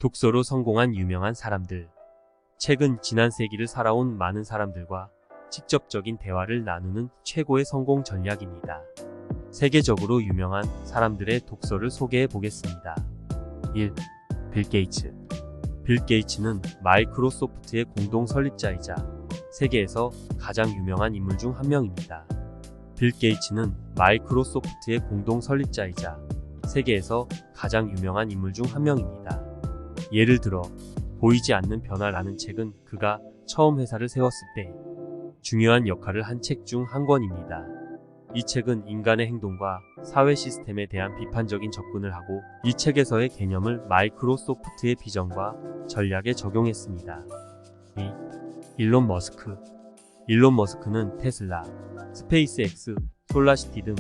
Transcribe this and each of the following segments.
독서로 성공한 유명한 사람들. 책은 지난 세기를 살아온 많은 사람들과 직접적인 대화를 나누는 최고의 성공 전략입니다. 세계적으로 유명한 사람들의 독서를 소개해 보겠습니다. 1. 빌 게이츠. 빌 게이츠는 마이크로소프트의 공동 설립자이자 세계에서 가장 유명한 인물 중 한 명입니다. 빌 게이츠는 마이크로소프트의 공동 설립자이자 세계에서 가장 유명한 인물 중 한 명입니다. 예를 들어 보이지 않는 변화라는 책은 그가 처음 회사를 세웠을 때 중요한 역할을 한 책 중 한 권입니다. 이 책은 인간의 행동과 사회 시스템에 대한 비판적인 접근을 하고 이 책에서의 개념을 마이크로소프트의 비전과 전략에 적용했습니다. 2. 일론 머스크. 일론 머스크는 테슬라, 스페이스X, 솔라시티 등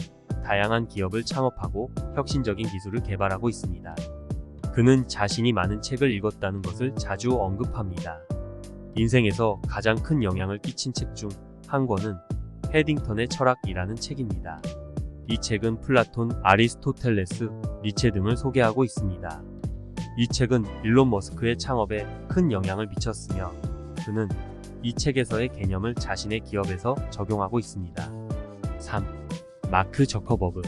다양한 기업을 창업하고 혁신적인 기술을 개발하고 있습니다. 그는 자신이 많은 책을 읽었다는 것을 자주 언급합니다. 인생에서 가장 큰 영향을 끼친 책 중 한 권은 패딩턴의 철학이라는 책입니다. 이 책은 플라톤, 아리스토텔레스, 니체 등을 소개하고 있습니다. 이 책은 일론 머스크의 창업에 큰 영향을 미쳤으며 그는 이 책에서의 개념을 자신의 기업에서 적용하고 있습니다. 3. 마크 저커버그.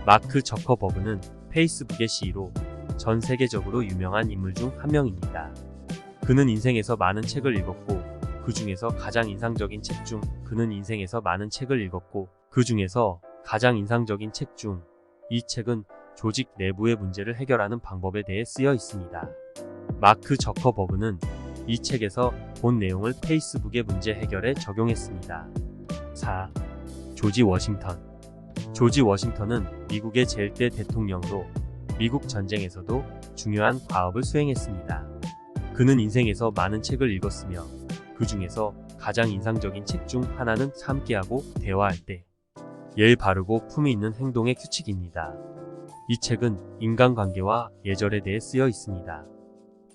마크 저커버그는 페이스북의 CEO로 전 세계적으로 유명한 인물 중 한 명입니다. 그는 인생에서 많은 책을 읽었고 그 중에서 가장 인상적인 책 중 이 책은 조직 내부의 문제를 해결하는 방법에 대해 쓰여 있습니다. 마크 저커버그는 이 책에서 본 내용을 페이스북의 문제 해결에 적용했습니다. 4. 조지 워싱턴. 조지 워싱턴은 미국의 제1대 대통령으로 미국 전쟁에서도 중요한 과업을 수행했습니다. 그는 인생에서 많은 책을 읽었으며 그 중에서 가장 인상적인 책 중 하나는 함께하고 대화할 때 예의 바르고 품위 있는 행동의 규칙입니다. 이 책은 인간관계와 예절에 대해 쓰여 있습니다.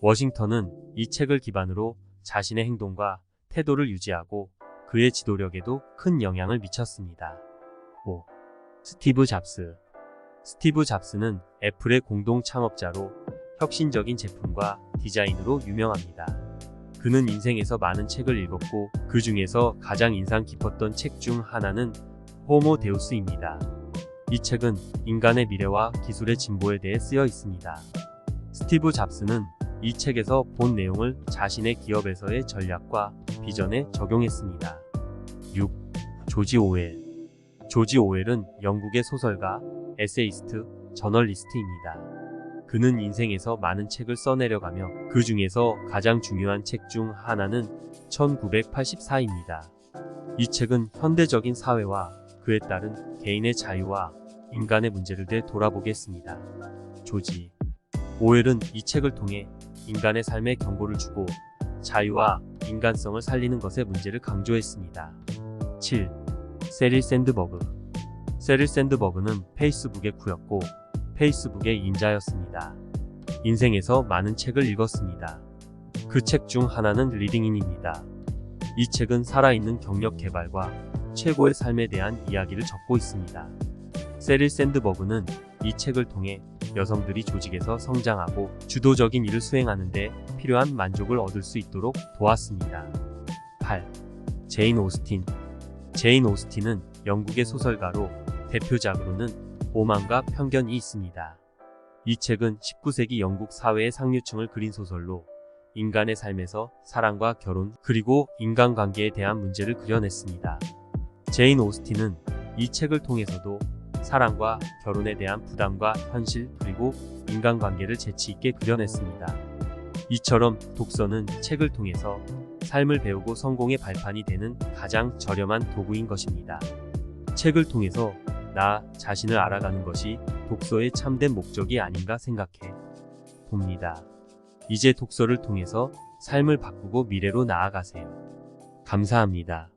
워싱턴은 이 책을 기반으로 자신의 행동과 태도를 유지하고 그의 지도력에도 큰 영향을 미쳤습니다. 5. 스티브 잡스. 스티브 잡스는 애플의 공동 창업자로 혁신적인 제품과 디자인으로 유명합니다. 그는 인생에서 많은 책을 읽었고 그 중에서 가장 인상 깊었던 책 중 하나는 호모 데우스입니다. 이 책은 인간의 미래와 기술의 진보에 대해 쓰여 있습니다. 스티브 잡스는 이 책에서 본 내용을 자신의 기업에서의 전략과 비전에 적용했습니다. 6. 조지 오웰. 조지 오웰은 영국의 소설가, 에세이스트, 저널리스트입니다. 그는 인생에서 많은 책을 써내려가며 그 중에서 가장 중요한 책 중 하나는 1984입니다. 이 책은 현대적인 사회와 그에 따른 개인의 자유와 인간의 문제를 되돌아보게 했습니다. 조지 오웰은 이 책을 통해 인간의 삶에 경고를 주고 자유와 인간성을 살리는 것의 문제를 강조했습니다. 7. 세릴 샌드버그. 세릴 샌드버그는 페이스북의 구였고 페이스북의 인자였습니다. 인생에서 많은 책을 읽었습니다. 그 책 중 하나는 리딩인입니다. 이 책은 살아있는 경력 개발과 최고의 삶에 대한 이야기를 적고 있습니다. 세릴 샌드버그는 이 책을 통해 여성들이 조직에서 성장하고 주도적인 일을 수행하는 데 필요한 만족을 얻을 수 있도록 도왔습니다. 8. 제인 오스틴. 제인 오스틴은 영국의 소설가로 대표작으로는 오만과 편견이 있습니다. 이 책은 19세기 영국 사회의 상류층을 그린 소설로 인간의 삶에서 사랑과 결혼 그리고 인간관계에 대한 문제를 그려냈습니다. 제인 오스틴은 이 책을 통해서도 사랑과 결혼에 대한 부담과 현실 그리고 인간관계를 재치 있게 그려냈습니다. 이처럼 독서는 책을 통해서 삶을 배우고 성공의 발판이 되는 가장 저렴한 도구인 것입니다. 책을 통해서 나 자신을 알아가는 것이 독서의 참된 목적이 아닌가 생각해 봅니다. 이제 독서를 통해서 삶을 바꾸고 미래로 나아가세요. 감사합니다.